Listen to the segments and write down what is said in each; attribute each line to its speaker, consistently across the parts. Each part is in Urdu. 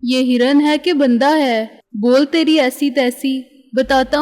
Speaker 1: یہ ہرن ہے کہ بندہ ہے؟ بول تیری ایسی تیسی۔ بتاتا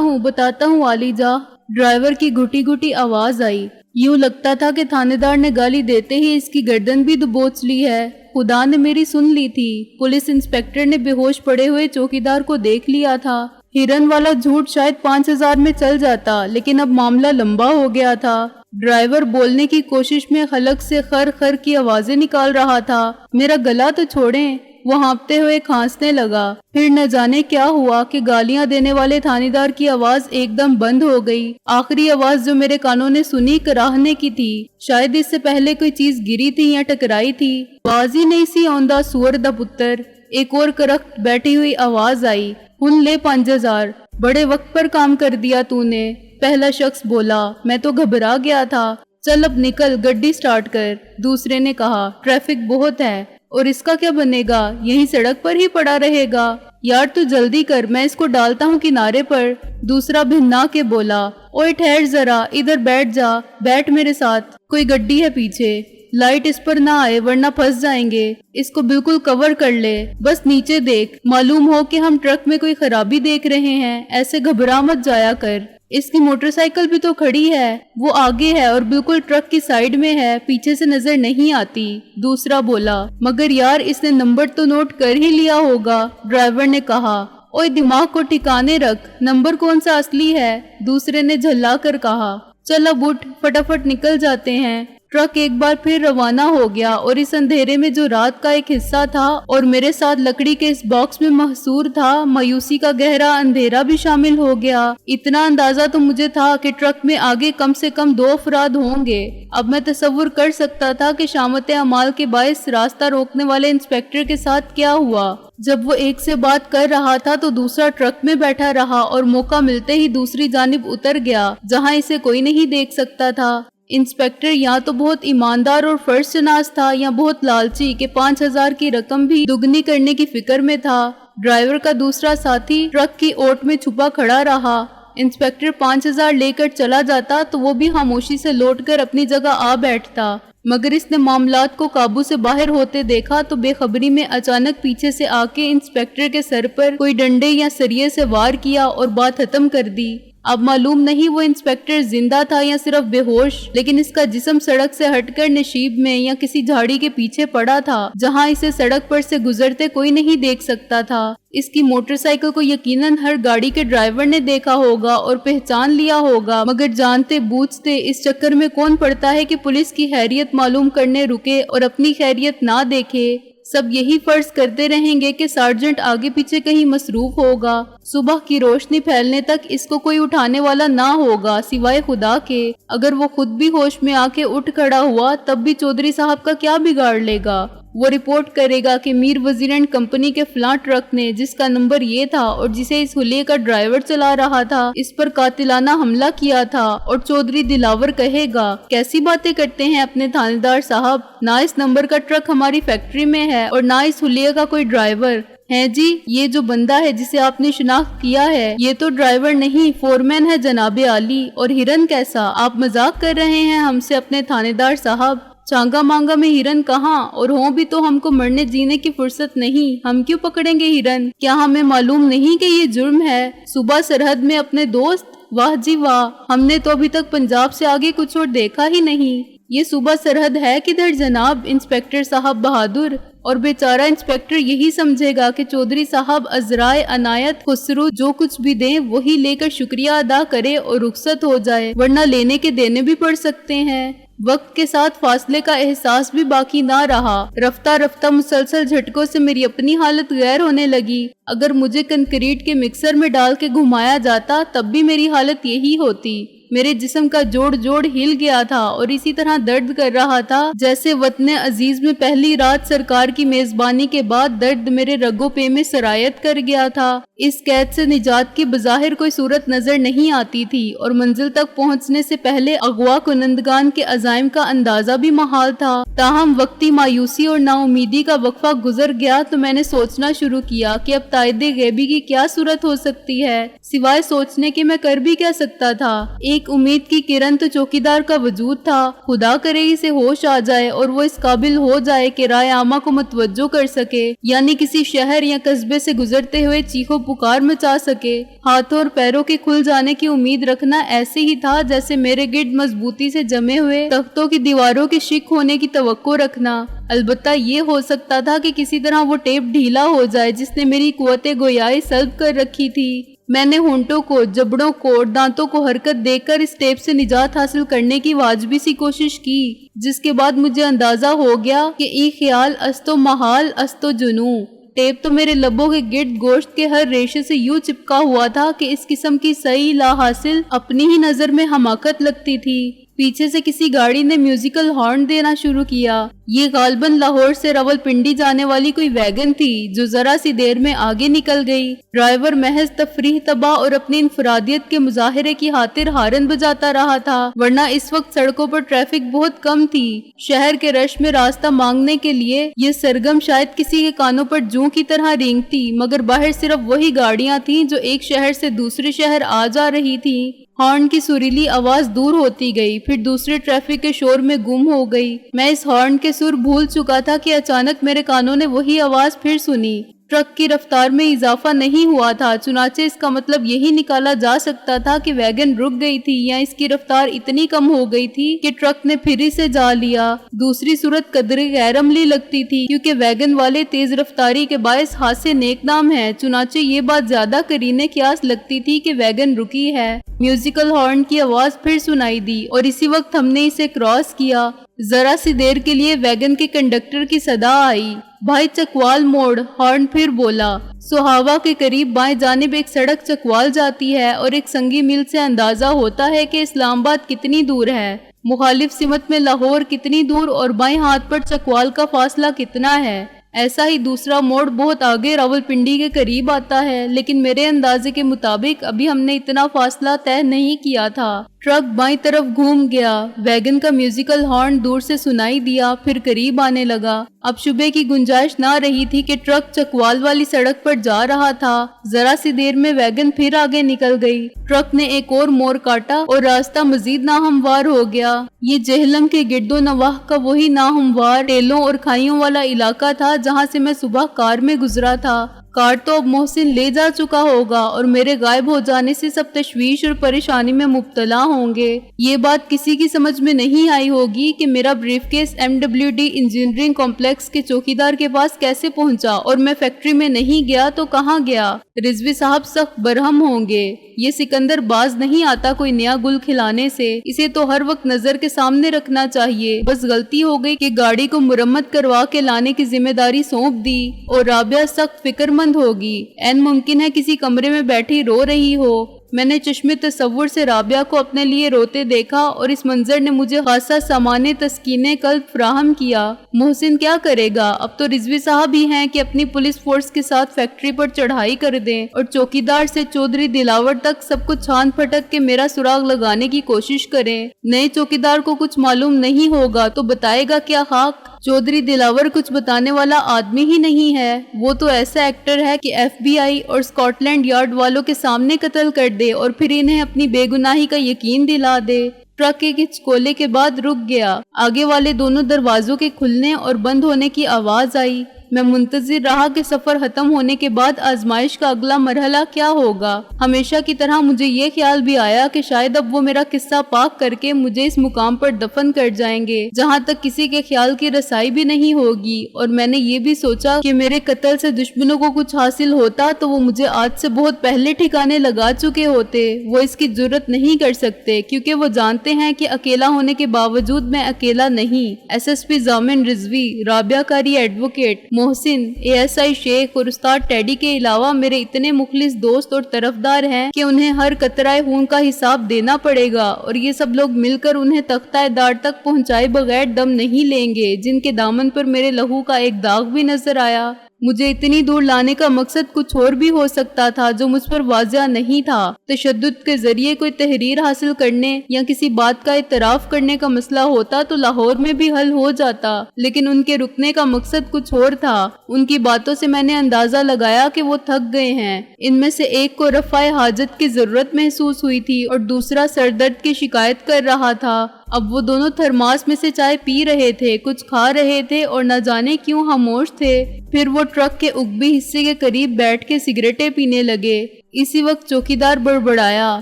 Speaker 1: ہوں علی جا۔ ڈرائیور کی گھٹی گھٹی آواز آئی۔ یوں لگتا تھا کہ تھانے دار نے گالی دیتے ہی اس کی گردن بھی دبوچ لی ہے۔ خدا نے میری سن لی تھی۔ پولیس انسپکٹر نے بے ہوش پڑے ہوئے چوکیدار کو دیکھ لیا تھا۔ ہرن والا جھوٹ شاید 5000 میں چل جاتا، لیکن اب معاملہ لمبا ہو گیا تھا۔ ڈرائیور بولنے کی کوشش میں حلق سے خر خر کی آوازیں نکال رہا تھا۔ میرا گلا تو چھوڑیں۔ وہ ہانپتے ہوئے کھانسنے لگا۔ پھر نہ جانے کیا ہوا کہ گالیاں دینے والے تھانے دار کی آواز ایک دم بند ہو گئی۔ آخری آواز جو میرے کانوں نے سنی کراہنے کی تھی۔ شاید اس سے پہلے کوئی چیز گری تھی یا ٹکرائی تھی۔ بازی نہیں سی آندا سور دا پتر۔ ایک اور کرخت بیٹھی ہوئی آواز آئی۔ ہن لے 5000۔ بڑے وقت پر کام کر دیا تو نے۔ پہلا شخص بولا۔ میں تو گھبرا گیا تھا۔ چل اب نکل، گڈی سٹارٹ کر۔ دوسرے نے کہا۔ ٹریفک بہت ہے۔ اور اس کا کیا بنے گا؟ یہیں سڑک پر ہی پڑا رہے گا۔ یار تو جلدی کر، میں اس کو ڈالتا ہوں کنارے پر۔ دوسرا بھنا کے بولا۔ اوئے ٹھہر ذرا، ادھر بیٹھ جا، بیٹھ میرے ساتھ۔ کوئی گڈی ہے پیچھے، لائٹ اس پر نہ آئے ورنہ پھنس جائیں گے۔ اس کو بالکل کور کر لے، بس نیچے دیکھ، معلوم ہو کہ ہم ٹرک میں کوئی خرابی دیکھ رہے ہیں۔ ایسے گھبرا مت جایا کر۔ اس کی موٹر سائیکل بھی تو کھڑی ہے، وہ آگے ہے اور بالکل ٹرک کی سائیڈ میں ہے، پیچھے سے نظر نہیں آتی۔ دوسرا بولا۔ مگر یار اس نے نمبر تو نوٹ کر ہی لیا ہوگا۔ ڈرائیور نے کہا۔ اوئے دماغ کو ٹھکانے رکھ، نمبر کون سا اصلی ہے؟ دوسرے نے جھلا کر کہا۔ چل اب اٹھ، فٹافٹ نکل جاتے ہیں۔ ٹرک ایک بار پھر روانہ ہو گیا اور اس اندھیرے میں جو رات کا ایک حصہ تھا اور میرے ساتھ لکڑی کے اس باکس میں محصور تھا، مایوسی کا گہرا اندھیرا بھی شامل ہو گیا۔ اتنا اندازہ تو مجھے تھا کہ ٹرک میں آگے کم سے کم 2 افراد ہوں گے۔ اب میں تصور کر سکتا تھا کہ شامت اعمال کے باعث راستہ روکنے والے انسپکٹر کے ساتھ کیا ہوا۔ جب وہ ایک سے بات کر رہا تھا تو دوسرا ٹرک میں بیٹھا رہا اور موقع ملتے ہی دوسری جانب اتر گیا جہاں اسے کوئی نہیں دیکھ سکتا تھا۔ انسپکٹر یا تو بہت ایماندار اور فرض شناس تھا یا بہت لالچی کہ 5000 کی رقم بھی دگنی کرنے کی فکر میں تھا۔ ڈرائیور کا دوسرا ساتھی ٹرک کی اوٹ میں چھپا کھڑا رہا۔ انسپکٹر 5000 لے کر چلا جاتا تو وہ بھی خاموشی سے لوٹ کر اپنی جگہ آ بیٹھتا، مگر اس نے معاملات کو قابو سے باہر ہوتے دیکھا تو بے خبری میں اچانک پیچھے سے آ کے انسپکٹر کے سر پر کوئی ڈنڈے یا سریے سے وار کیا اور بات ختم کر دی۔ اب معلوم نہیں وہ انسپکٹر زندہ تھا یا صرف بے ہوش، لیکن اس کا جسم سڑک سے ہٹ کر نشیب میں یا کسی جھاڑی کے پیچھے پڑا تھا جہاں اسے سڑک پر سے گزرتے کوئی نہیں دیکھ سکتا تھا۔ اس کی موٹر سائیکل کو یقیناً ہر گاڑی کے ڈرائیور نے دیکھا ہوگا اور پہچان لیا ہوگا، مگر جانتے بوجھتے اس چکر میں کون پڑتا ہے کہ پولیس کی خیریت معلوم کرنے رکے اور اپنی خیریت نہ دیکھے۔ سب یہی فرض کرتے رہیں گے کہ سارجنٹ آگے پیچھے کہیں مصروف ہوگا۔ صبح کی روشنی پھیلنے تک اس کو کوئی اٹھانے والا نہ ہوگا سوائے خدا کے۔ اگر وہ خود بھی ہوش میں آ کے اٹھ کھڑا ہوا تب بھی چودھری صاحب کا کیا بگاڑ لے گا؟ وہ رپورٹ کرے گا کہ میر وزیر اینڈ کمپنی کے فلاں ٹرک نے، جس کا نمبر یہ تھا اور جسے اس حلیے کا ڈرائیور چلا رہا تھا، اس پر قاتلانہ حملہ کیا تھا، اور چودھری دلاور کہے گا کیسی باتیں کرتے ہیں اپنے تھانے صاحب، نہ اس نمبر کا ٹرک ہماری فیکٹری میں ہے اور نہ اس حلیے کا کوئی ڈرائیور ہے۔ جی یہ جو بندہ ہے جسے آپ نے شناخت کیا ہے یہ تو ڈرائیور نہیں فورمین ہے جناب عالی۔ اور ہرن کیسا؟ آپ مذاق کر رہے ہیں ہم سے اپنے تھانے دار صاحب؟ چانگا مانگا میں ہرن کہاں، اور ہوں بھی تو ہم کو مرنے جینے کی فرصت نہیں، ہم کیوں پکڑیں گے ہرن؟ کیا ہمیں معلوم نہیں کہ یہ جرم ہے؟ صبح سرحد میں اپنے دوست، واہ جی واہ، ہم نے تو ابھی تک پنجاب سے آگے کچھ اور دیکھا ہی نہیں۔ یہ صوبہ سرحد ہے کدھر جناب انسپکٹر صاحب بہادر؟ اور بیچارہ انسپکٹر یہی سمجھے گا کہ چودھری صاحب عذرائے عنایت خسرو جو کچھ بھی دیں وہی لے کر شکریہ ادا کرے اور رخصت ہو جائے، ورنہ لینے کے دینے بھی پڑ سکتے ہیں۔ وقت کے ساتھ فاصلے کا احساس بھی باقی نہ رہا۔ رفتہ رفتہ مسلسل جھٹکوں سے میری اپنی حالت غیر ہونے لگی۔ اگر مجھے کنکریٹ کے مکسر میں ڈال کے گھمایا جاتا تب بھی میری حالت یہی ہوتی۔ میرے جسم کا جوڑ ہل گیا تھا اور اسی طرح درد کر رہا تھا جیسے وطن عزیز میں پہلی رات سرکار کی میزبانی کے بعد درد میرے رگوں پہ میں سرایت کر گیا تھا۔ اس قید سے نجات کی بظاہر کوئی صورت نظر نہیں آتی تھی اور منزل تک پہنچنے سے پہلے اغوا کنندگان کے عزائم کا اندازہ بھی محال تھا۔ تاہم وقتی مایوسی اور نا امیدی کا وقفہ گزر گیا تو میں نے سوچنا شروع کیا کہ اب تائید غیبی کی کیا صورت ہو سکتی ہے، سوائے سوچنے کے میں کر بھی کیا سکتا تھا۔ ایک ایک امید کی کرن تو چوکیدار کا وجود تھا، خدا کرے اسے ہوش آ جائے اور وہ اس قابل ہو جائے کہ رائے عامہ کو متوجہ کر سکے، یعنی کسی شہر یا قصبے سے گزرتے ہوئے چیخو پکار مچا سکے۔ ہاتھوں اور پیروں کے کھل جانے کی امید رکھنا ایسے ہی تھا جیسے میرے گرد مضبوطی سے جمے ہوئے تختوں کی دیواروں کے شک ہونے کی توقع رکھنا۔ البتہ یہ ہو سکتا تھا کہ کسی طرح وہ ٹیپ ڈھیلا ہو جائے جس نے میری قوت گویائی سلب کر رکھی تھی۔ میں نے ہونٹوں کو، جبڑوں کو اور دانتوں کو حرکت دے کر اس ٹیپ سے نجات حاصل کرنے کی واجبی سی کوشش کی، جس کے بعد مجھے اندازہ ہو گیا کہ ای خیال استو محال استو جنوں۔ ٹیپ تو میرے لبوں کے گرد گوشت کے ہر ریشے سے یوں چپکا ہوا تھا کہ اس قسم کی صحیح لا حاصل اپنی ہی نظر میں حماقت لگتی تھی۔ پیچھے سے کسی گاڑی نے میوزیکل ہارن دینا شروع کیا۔ یہ غالباً لاہور سے راولپنڈی جانے والی کوئی ویگن تھی جو ذرا سی دیر میں آگے نکل گئی۔ ڈرائیور محض تفریح طبع اور اپنی انفرادیت کے مظاہرے کی خاطر ہارن بجاتا رہا تھا، ورنہ اس وقت سڑکوں پر ٹریفک بہت کم تھی۔ شہر کے رش میں راستہ مانگنے کے لیے یہ سرگم شاید کسی کے کانوں پر جوں کی طرح رینگتی، مگر باہر صرف وہی گاڑیاں تھیں جو ایک شہر سے دوسرے شہر آ جا رہی تھیں۔ ہارن کی سریلی آواز دور ہوتی گئی، پھر دوسرے ٹریفک کے شور میں گم ہو گئی۔ میں اس ہارن کے سر بھول چکا تھا کہ اچانک میرے کانوں نے وہی آواز پھر سنی۔ ٹرک کی رفتار میں اضافہ نہیں ہوا تھا، چنانچہ اس کا مطلب یہی نکالا جا سکتا تھا کہ ویگن رک گئی تھی یا اس کی رفتار اتنی کم ہو گئی تھی کہ ٹرک نے پھر اسے جا لیا۔ دوسری صورت قدرے غیر عملی لگتی تھی کیونکہ ویگن والے تیز رفتاری کے باعث حادثے نیک نام ہیں، چنانچہ یہ بات زیادہ قرینے قیاس لگتی تھی کہ ویگن رکی ہے۔ میوزیکل ہارن کی آواز پھر سنائی دی اور اسی وقت ہم نے اسے کراس کیا۔ ذرا سی دیر کے لیے ویگن کے کنڈکٹر کی صدا آئی، بھائی چکوال موڑ۔ ہارن پھر بولا۔ سوہاوا کے قریب بائیں جانب ایک سڑک چکوال جاتی ہے اور ایک سنگی میل سے اندازہ ہوتا ہے کہ اسلام آباد کتنی دور ہے، مخالف سمت میں لاہور کتنی دور اور بائیں ہاتھ پر چکوال کا فاصلہ کتنا ہے۔ ایسا ہی دوسرا موڑ بہت آگے راولپنڈی کے قریب آتا ہے، لیکن میرے اندازے کے مطابق ابھی ہم نے اتنا فاصلہ طے نہیں کیا تھا۔ ٹرک بائیں طرف گھوم گیا، ویگن کا میوزیکل ہارن دور سے سنائی دیا، پھر قریب آنے لگا۔ اب شبے کی گنجائش نہ رہی تھی کہ ٹرک چکوال والی سڑک پر جا رہا تھا۔ ذرا سی دیر میں ویگن پھر آگے نکل گئی، ٹرک نے ایک اور موڑ کاٹا اور راستہ مزید ناہموار ہو گیا۔ یہ جہلم کے گرد و نواح کا وہی ناہموار ٹیلوں اور کھائیوں والا علاقہ تھا جہاں سے میں صبح کار میں گزرا تھا۔ کار تو اب محسن لے جا چکا ہوگا اور میرے غائب ہو جانے سے سب تشویش اور پریشانی میں مبتلا ہوں گے۔ یہ بات کسی کی سمجھ میں نہیں آئی ہوگی کہ میرا brief case MWD engineering complex کے چوکیدار کے پاس کیسے پہنچا اور میں فیکٹری میں نہیں گیا تو کہاں گیا۔ رضوی صاحب سخت برہم ہوں گے۔ یہ سکندر باز نہیں آتا کوئی نیا گل کھلانے سے، اسے تو ہر وقت نظر کے سامنے رکھنا چاہیے۔ بس غلطی ہو گئی کہ گاڑی کو مرمت کروا کے لانے کی ذمہ داری سونپ دی، اور رابعہ سخت فکر مند ہوگی۔ عین ممکن ہے کسی کمرے میں بیٹھی رو رہی ہو۔ میں نے چشمے تصور سے رابعہ کو اپنے لیے روتے دیکھا اور اس منظر نے مجھے خاصا سامان تسکین قلب فراہم کیا۔ محسن کیا کرے گا؟ اب تو رضوی صاحب ہی ہیں کہ اپنی پولیس فورس کے ساتھ فیکٹری پر چڑھائی کر دیں اور چوکیدار سے چودھری دلاور تک سب کچھ چھان پھٹک کے میرا سراغ لگانے کی کوشش کریں۔ نئے چوکیدار کو کچھ معلوم نہیں ہوگا تو بتائے گا کیا خاک؟ چودھری دلاور کچھ بتانے والا آدمی ہی نہیں ہے، وہ تو ایسا ایکٹر ہے کہ FBI اور اسکاٹ لینڈ یارڈ والوں کے سامنے قتل کر دے اور پھر انہیں اپنی بے گناہی کا یقین دلا دے۔ ٹرک ایک ہچکولے کے بعد رک گیا، آگے والے دونوں دروازوں کے کھلنے اور بند ہونے کی آواز آئی۔ میں منتظر رہا کہ سفر ختم ہونے کے بعد آزمائش کا اگلا مرحلہ کیا ہوگا۔ ہمیشہ کی طرح مجھے یہ خیال بھی آیا کہ شاید اب وہ میرا قصہ پاک کر کے مجھے اس مقام پر دفن کر جائیں گے جہاں تک کسی کے خیال کی رسائی بھی نہیں ہوگی، اور میں نے یہ بھی سوچا کہ میرے قتل سے دشمنوں کو کچھ حاصل ہوتا تو وہ مجھے آج سے بہت پہلے ٹھکانے لگا چکے ہوتے۔ وہ اس کی جرت نہیں کر سکتے کیونکہ وہ جانتے ہیں کہ اکیلا ہونے کے باوجود میں اکیلا نہیں۔ SSP ضامن رضوی، رابعہ کاری ایڈوکیٹ محسن، ASI شیخ اور استاد ٹیڈی کے علاوہ میرے اتنے مخلص دوست اور طرفدار ہیں کہ انہیں ہر قطرہ خون کا حساب دینا پڑے گا، اور یہ سب لوگ مل کر انہیں تختہ دار تک پہنچائے بغیر دم نہیں لیں گے جن کے دامن پر میرے لہو کا ایک داغ بھی نظر آیا۔ مجھے اتنی دور لانے کا مقصد کچھ اور بھی ہو سکتا تھا جو مجھ پر واضح نہیں تھا۔ تشدد کے ذریعے کوئی تحریر حاصل کرنے یا کسی بات کا اعتراف کرنے کا مسئلہ ہوتا تو لاہور میں بھی حل ہو جاتا، لیکن ان کے رکنے کا مقصد کچھ اور تھا۔ ان کی باتوں سے میں نے اندازہ لگایا کہ وہ تھک گئے ہیں۔ ان میں سے ایک کو رفع حاجت کی ضرورت محسوس ہوئی تھی اور دوسرا سر درد کی شکایت کر رہا تھا۔ اب وہ دونوں تھرماس میں سے چائے پی رہے تھے، کچھ کھا رہے تھے اور نہ جانے کیوں خاموش تھے۔ پھر وہ ٹرک کے عقبی حصے کے قریب بیٹھ کے سگریٹیں پینے لگے۔ اسی وقت چوکیدار بڑبڑایا،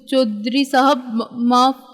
Speaker 1: چودھری صاحب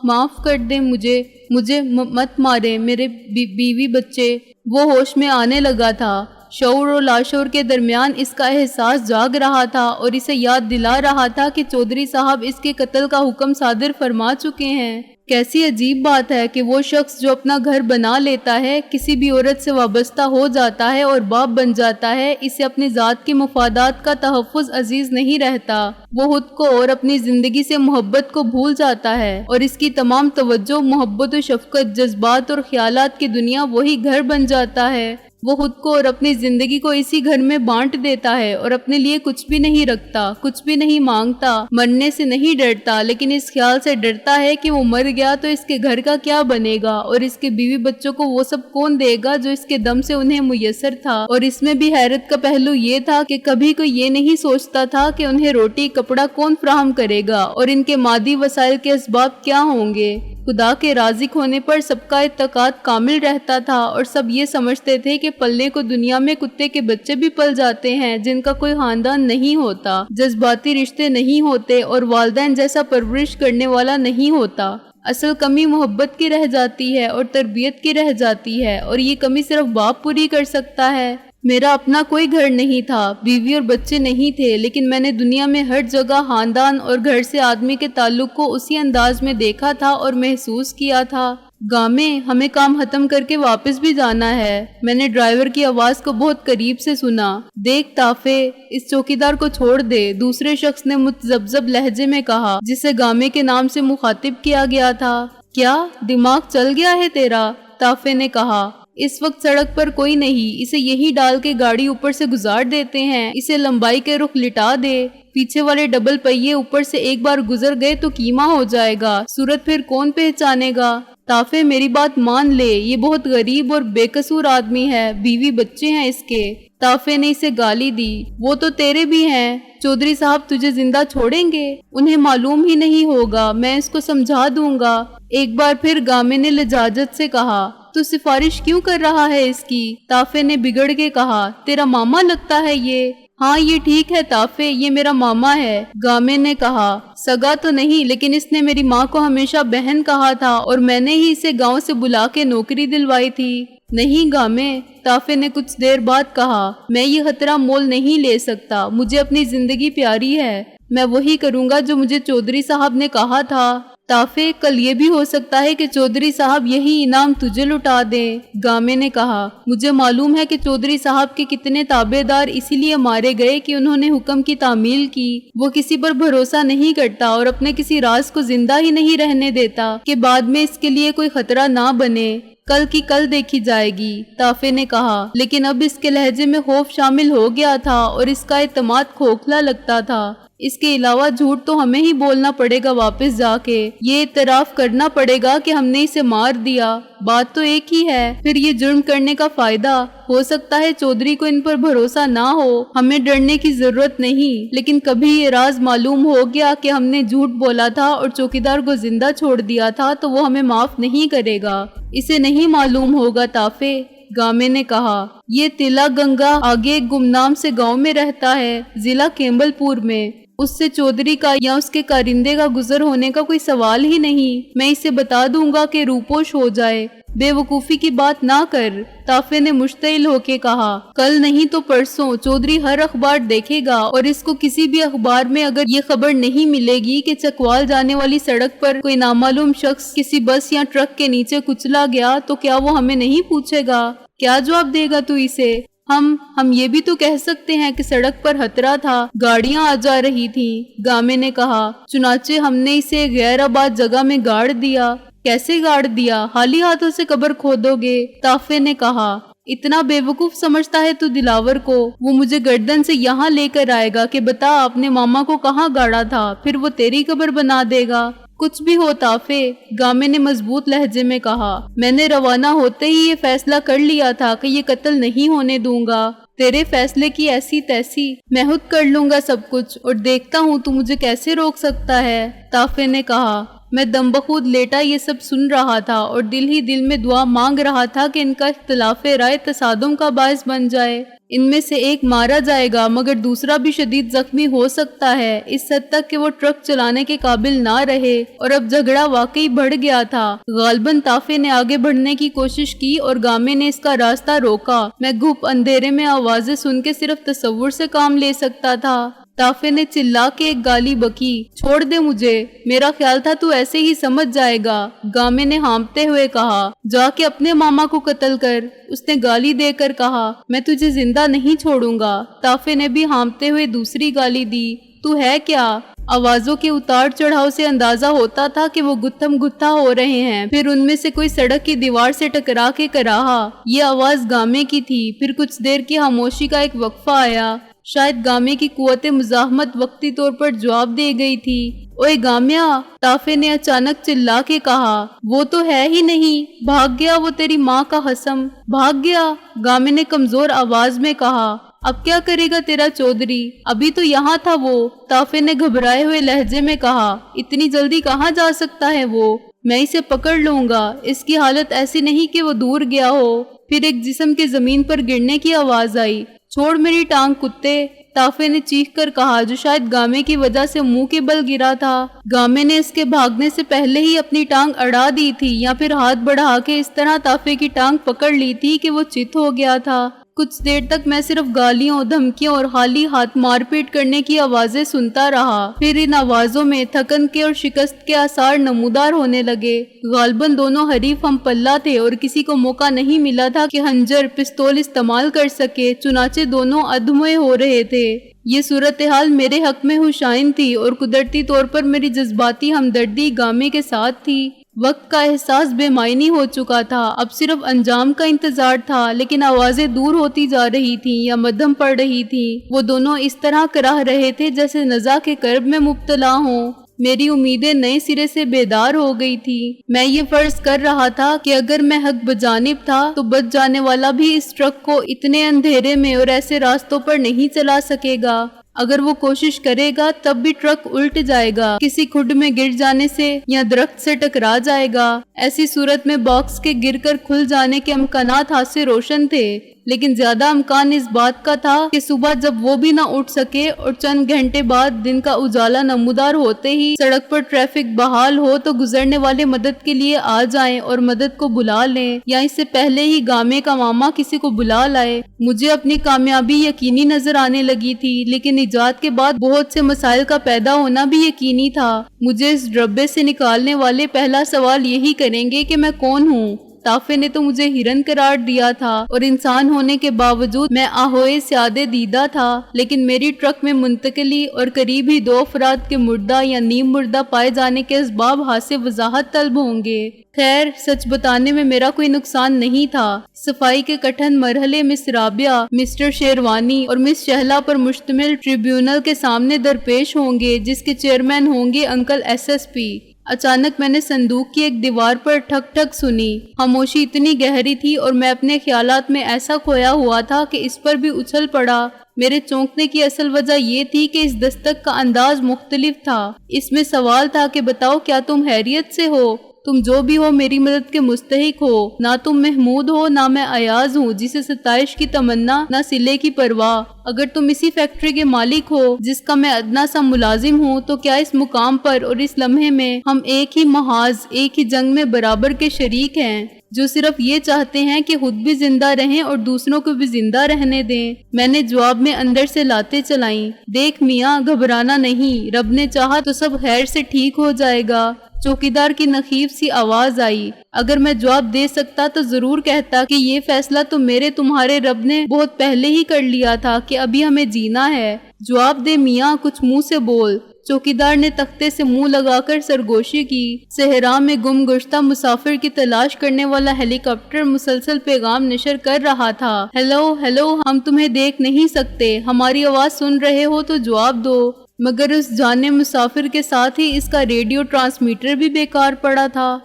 Speaker 1: معاف کر دیں، مجھے مت مارے، میرے بیوی بچے۔ وہ ہوش میں آنے لگا تھا۔ شعور اور لاشعور کے درمیان اس کا احساس جاگ رہا تھا اور اسے یاد دلا رہا تھا کہ چودھری صاحب اس کے قتل کا حکم صادر فرما چکے ہیں۔ کیسی عجیب بات ہے کہ وہ شخص جو اپنا گھر بنا لیتا ہے، کسی بھی عورت سے وابستہ ہو جاتا ہے اور باپ بن جاتا ہے، اسے اپنی ذات کی مفادات کا تحفظ عزیز نہیں رہتا۔ وہ خود کو اور اپنی زندگی سے محبت کو بھول جاتا ہے اور اس کی تمام توجہ محبت و شفقت، جذبات اور خیالات کی دنیا وہی گھر بن جاتا ہے۔ وہ خود کو اور اپنی زندگی کو اسی گھر میں بانٹ دیتا ہے اور اپنے لیے کچھ بھی نہیں رکھتا، کچھ بھی نہیں مانگتا، مرنے سے نہیں ڈرتا، لیکن اس خیال سے ڈرتا ہے کہ وہ مر گیا تو اس کے گھر کا کیا بنے گا اور اس کے بیوی بچوں کو وہ سب کون دے گا جو اس کے دم سے انہیں میسر تھا۔ اور اس میں بھی حیرت کا پہلو یہ تھا کہ کبھی کوئی یہ نہیں سوچتا تھا کہ انہیں روٹی کپڑا کون فراہم کرے گا اور ان کے مادی وسائل کے اسباب کیا ہوں گے۔ خدا کے رازق ہونے پر سب کا اعتقاد کامل رہتا تھا اور سب یہ سمجھتے تھے کہ پلنے کو دنیا میں کتے کے بچے بھی پل جاتے ہیں جن کا کوئی خاندان نہیں ہوتا، جذباتی رشتے نہیں ہوتے اور والدین جیسا پرورش کرنے والا نہیں ہوتا۔ اصل کمی محبت کی رہ جاتی ہے اور تربیت کی رہ جاتی ہے، اور یہ کمی صرف باپ پوری کر سکتا ہے۔ میرا اپنا کوئی گھر نہیں تھا، بیوی اور بچے نہیں تھے، لیکن میں نے دنیا میں ہر جگہ خاندان اور گھر سے آدمی کے تعلق کو اسی انداز میں دیکھا تھا اور محسوس کیا تھا۔ گامے، ہمیں کام ختم کر کے واپس بھی جانا ہے۔ میں نے ڈرائیور کی آواز کو بہت قریب سے سنا۔ دیکھ طافے، اس چوکیدار کو چھوڑ دے، دوسرے شخص نے متذبذب لہجے میں کہا جسے گامے کے نام سے مخاطب کیا گیا تھا۔ کیا دماغ چل گیا ہے تیرا؟ طافے نے کہا۔ اس وقت سڑک پر کوئی نہیں، اسے یہی ڈال کے گاڑی اوپر سے گزار دیتے ہیں، اسے لمبائی کے رخ لٹا دے، پیچھے والے ڈبل پہیے اوپر سے ایک بار گزر گئے تو کیما ہو جائے گا، صورت پھر کون پہچانے گا؟ طافے میری بات مان لے، یہ بہت غریب اور بے قصور آدمی ہے، بیوی بچے ہیں اس کے۔ طافے نے اسے گالی دی۔ وہ تو تیرے بھی ہیں، چودھری صاحب تجھے زندہ چھوڑیں گے؟ انہیں معلوم ہی نہیں ہوگا، میں اس کو سمجھا دوں گا۔ ایک بار پھر گامے نے لجاجت سے کہا، تو سفارش کیوں کر رہا ہے اس کی؟ طافے نے بگڑ کے کہا، تیرا ماما لگتا ہے یہ؟ ہاں یہ ٹھیک ہے طافے، یہ میرا ماما ہے۔ گامے نے کہا، سگا تو نہیں، لیکن اس نے میری ماں کو ہمیشہ بہن کہا تھا اور میں نے ہی اسے گاؤں سے بلا کے نوکری دلوائی تھی۔ نہیں گامے، طافے نے کچھ دیر بعد کہا، میں یہ خطرہ مول نہیں لے سکتا، مجھے اپنی زندگی پیاری ہے، میں وہی کروں گا جو مجھے چودھری صاحب نے کہا تھا۔ طافے، کل یہ بھی ہو سکتا ہے کہ چودھری صاحب یہی انعام تجھے لٹا دیں۔ گامے نے کہا، مجھے معلوم ہے کہ چودھری صاحب کے کتنے تابع دار اسی لیے مارے گئے کہ انہوں نے حکم کی تعمیل کی۔ وہ کسی پر بھروسہ نہیں کرتا اور اپنے کسی راز کو زندہ ہی نہیں رہنے دیتا کہ بعد میں اس کے لیے کوئی خطرہ نہ بنے۔ کل کی کل دیکھی جائے گی، طافے نے کہا، لیکن اب اس کے لہجے میں خوف شامل ہو گیا تھا اور اس کا اعتماد کھوکھلا لگتا تھا۔ اس کے علاوہ جھوٹ تو ہمیں ہی بولنا پڑے گا، واپس جا کے یہ اعتراف کرنا پڑے گا کہ ہم نے اسے مار دیا۔ بات تو ایک ہی ہے، پھر یہ جرم کرنے کا فائدہ؟ ہو سکتا ہے چودھری کو ان پر بھروسہ نہ ہو، ہمیں ڈرنے کی ضرورت نہیں، لیکن کبھی یہ راز معلوم ہو گیا کہ ہم نے جھوٹ بولا تھا اور چوکیدار کو زندہ چھوڑ دیا تھا تو وہ ہمیں معاف نہیں کرے گا۔ اسے نہیں معلوم ہوگا طافے، گامے نے کہا۔ یہ تلا گنگا آگے ایک گمنام سے گاؤں میں رہتا ہے، ضلع کیمبل پور میں۔ اس سے چودھری کا یا اس کے کارندے کا گزر ہونے کا کوئی سوال ہی نہیں، میں اسے بتا دوں گا کہ روپوش ہو جائے۔ بے وقوفی کی بات نہ کر، طافے نے مشتعل ہو کے کہا۔ کل نہیں تو پرسوں چودھری ہر اخبار دیکھے گا اور اس کو کسی بھی اخبار میں اگر یہ خبر نہیں ملے گی کہ چکوال جانے والی سڑک پر کوئی نامعلوم شخص کسی بس یا ٹرک کے نیچے کچلا گیا تو کیا وہ ہمیں نہیں پوچھے گا؟ کیا جواب دے گا تو اسے؟ ہم یہ بھی تو کہہ سکتے ہیں کہ سڑک پر خطرہ تھا، گاڑیاں آ جا رہی تھیں۔ گامے نے کہا، چنانچہ ہم نے اسے غیر آباد جگہ میں گاڑ دیا۔ کیسے گاڑ دیا؟ خالی ہاتھوں سے قبر کھودو گے؟ طافے نے کہا، اتنا بیوقوف سمجھتا ہے تو دلاور کو؟ وہ مجھے گردن سے یہاں لے کر آئے گا کہ بتا اپنے ماما کو کہاں گاڑا تھا، پھر وہ تیری قبر بنا دے گا۔ کچھ بھی ہو طافے، گامے نے مضبوط لہجے میں کہا، میں نے روانہ ہوتے ہی یہ فیصلہ کر لیا تھا کہ یہ قتل نہیں ہونے دوں گا۔ تیرے فیصلے کی ایسی تیسی، میں خود کر لوں گا سب کچھ، اور دیکھتا ہوں تو مجھے کیسے روک سکتا ہے، طافے نے کہا۔ میں دم بخود لیٹا یہ سب سن رہا تھا اور دل ہی دل میں دعا مانگ رہا تھا کہ ان کا اختلاف رائے تصادم کا باعث بن جائے۔ ان میں سے ایک مارا جائے گا مگر دوسرا بھی شدید زخمی ہو سکتا ہے، اس حد تک کہ وہ ٹرک چلانے کے قابل نہ رہے، اور اب جھگڑا واقعی بڑھ گیا تھا۔ غالباً طافے نے آگے بڑھنے کی کوشش کی اور گامے نے اس کا راستہ روکا۔ میں گھپ اندھیرے میں آوازیں سن کے صرف تصور سے کام لے سکتا تھا۔ طافے نے چلا کے ایک گالی بکی، چھوڑ دے مجھے، میرا خیال تھا تو ایسے ہی سمجھ جائے گا۔ گامے نے ہانپتے ہوئے کہا، جا کے اپنے ماما کو قتل کر۔ اس نے گالی دے کر کہا، میں تجھے زندہ نہیں چھوڑوں گا۔ طافے نے بھی ہانپتے ہوئے دوسری گالی دی، تو ہے کیا؟ آوازوں کے اتار چڑھاؤ سے اندازہ ہوتا تھا کہ وہ گتھم گتھا ہو رہے ہیں۔ پھر ان میں سے کوئی سڑک کی دیوار سے ٹکرا کے کراہا۔ یہ آواز گامے کی تھی۔ پھر کچھ دیر کی خاموشی کا ایک وقفہ آیا۔ شاید گامے کی قوت مزاحمت وقتی طور پر جواب دے گئی تھی۔ اوئے گامیا، طافے نے اچانک چلا کے کہا، وہ تو ہے ہی نہیں، بھاگ گیا وہ تیری ماں کا قسم، بھاگ گیا۔ گامے نے کمزور آواز میں کہا، اب کیا کرے گا تیرا چودھری؟ ابھی تو یہاں تھا وہ۔ طافے نے گھبرائے ہوئے لہجے میں کہا، اتنی جلدی کہاں جا سکتا ہے وہ؟ میں اسے پکڑ لوں گا، اس کی حالت ایسی نہیں کہ وہ دور گیا ہو۔ پھر ایک جسم کے زمین پر گرنے کی آواز آئی، چھوڑ میری ٹانگ کتے، طافے نے چیخ کر کہا، جو شاید گامے کی وجہ سے منہ کے بل گرا تھا۔ گامے نے اس کے بھاگنے سے پہلے ہی اپنی ٹانگ اڑا دی تھی، یا پھر ہاتھ بڑھا کے اس طرح طافے کی ٹانگ پکڑ لی تھی کہ وہ چت ہو گیا تھا۔ کچھ دیر تک میں صرف گالیوں، دھمکیوں اور خالی ہاتھ مار پیٹ کرنے کی آوازیں سنتا رہا۔ پھر ان آوازوں میں تھکن کے اور شکست کے آثار نمودار ہونے لگے۔ غالباً دونوں حریف ہم پلہ تھے اور کسی کو موقع نہیں ملا تھا کہ خنجر، پستول استعمال کر سکے، چنانچہ دونوں ادھموئے ہو رہے تھے۔ یہ صورتحال میرے حق میں خوشائن تھی اور قدرتی طور پر میری جذباتی ہمدردی گامے کے ساتھ تھی۔ وقت کا احساس بے معنی ہو چکا تھا، اب صرف انجام کا انتظار تھا، لیکن آوازیں دور ہوتی جا رہی تھیں یا مدھم پڑ رہی تھیں۔ وہ دونوں اس طرح کراہ رہے تھے جیسے نزا کے کرب میں مبتلا ہوں۔ میری امیدیں نئے سرے سے بیدار ہو گئی تھی۔ میں یہ فرض کر رہا تھا کہ اگر میں حق بجانب تھا تو بچ جانے والا بھی اس ٹرک کو اتنے اندھیرے میں اور ایسے راستوں پر نہیں چلا سکے گا۔ اگر وہ کوشش کرے گا تب بھی ٹرک الٹ جائے گا، کسی کھڈ میں گر جانے سے یا درخت سے ٹکرا جائے گا۔ ایسی صورت میں باکس کے گر کر کھل جانے کے امکانات ہاتھ سے روشن تھے، لیکن زیادہ امکان اس بات کا تھا کہ صبح جب وہ بھی نہ اٹھ سکے اور چند گھنٹے بعد دن کا اجالا نمودار ہوتے ہی سڑک پر ٹریفک بحال ہو تو گزرنے والے مدد کے لیے آ جائیں اور مدد کو بلا لیں، یا اس سے پہلے ہی گامے کا ماما کسی کو بلا لائے۔ مجھے اپنی کامیابی یقینی نظر آنے لگی تھی، لیکن ایجاد کے بعد بہت سے مسائل کا پیدا ہونا بھی یقینی تھا۔ مجھے اس ڈربے سے نکالنے والے پہلا سوال یہی کریں گے کہ میں کون ہوں۔ طافے نے تو مجھے ہرن قرار دیا تھا اور انسان ہونے کے باوجود میں آہوئے سیادے دیدہ تھا، لیکن میری ٹرک میں منتقلی اور قریب ہی 2 افراد کے مردہ یا نیم مردہ پائے جانے کے اسباب ہاتھ سے وضاحت طلب ہوں گے۔ خیر، سچ بتانے میں میرا کوئی نقصان نہیں تھا۔ صفائی کے کٹھن مرحلے مس رابعہ، مسٹر شیروانی اور مس شہلا پر مشتمل ٹریبیونل کے سامنے درپیش ہوں گے، جس کے چیئرمین ہوں گے انکل SSP۔ اچانک میں نے صندوق کی ایک دیوار پر ٹھک ٹھک سنی۔ خاموشی اتنی گہری تھی اور میں اپنے خیالات میں ایسا کھویا ہوا تھا کہ اس پر بھی اچھل پڑا۔ میرے چونکنے کی اصل وجہ یہ تھی کہ اس دستک کا انداز مختلف تھا۔ اس میں سوال تھا کہ بتاؤ کیا تم خیریت سے ہو؟ تم جو بھی ہو میری مدد کے مستحق ہو۔ نہ تم محمود ہو نہ میں ایاز ہوں جسے ستائش کی تمنا نہ صلے کی پرواہ۔ اگر تم اسی فیکٹری کے مالک ہو جس کا میں ادنا سا ملازم ہوں تو کیا اس مقام پر اور اس لمحے میں ہم ایک ہی محاذ، ایک ہی جنگ میں برابر کے شریک ہیں، جو صرف یہ چاہتے ہیں کہ خود بھی زندہ رہیں اور دوسروں کو بھی زندہ رہنے دیں؟ میں نے جواب میں اندر سے لاتیں چلائیں، دیکھ میاں، گھبرانا نہیں، رب نے چاہا تو سب خیر سے ٹھیک ہو جائے گا۔ چوکیدار کی نخیف سی آواز آئی۔ اگر میں جواب دے سکتا تو ضرور کہتا کہ یہ فیصلہ تو میرے تمہارے رب نے بہت پہلے ہی کر لیا تھا کہ ابھی ہمیں جینا ہے۔ جواب دے میاں، کچھ منہ سے بول۔ چوکیدار نے تختے سے منہ لگا کر سرگوشی کی۔ صحرا میں گم گشتہ مسافر کی تلاش کرنے والا ہیلی کاپٹر مسلسل پیغام نشر کر رہا تھا۔ ہیلو ہیلو، ہم تمہیں دیکھ نہیں سکتے، ہماری آواز سن رہے ہو تو جواب دو۔ مگر اس جانے مسافر کے ساتھ ہی اس کا ریڈیو ٹرانسمیٹر بھی بیکار پڑا تھا۔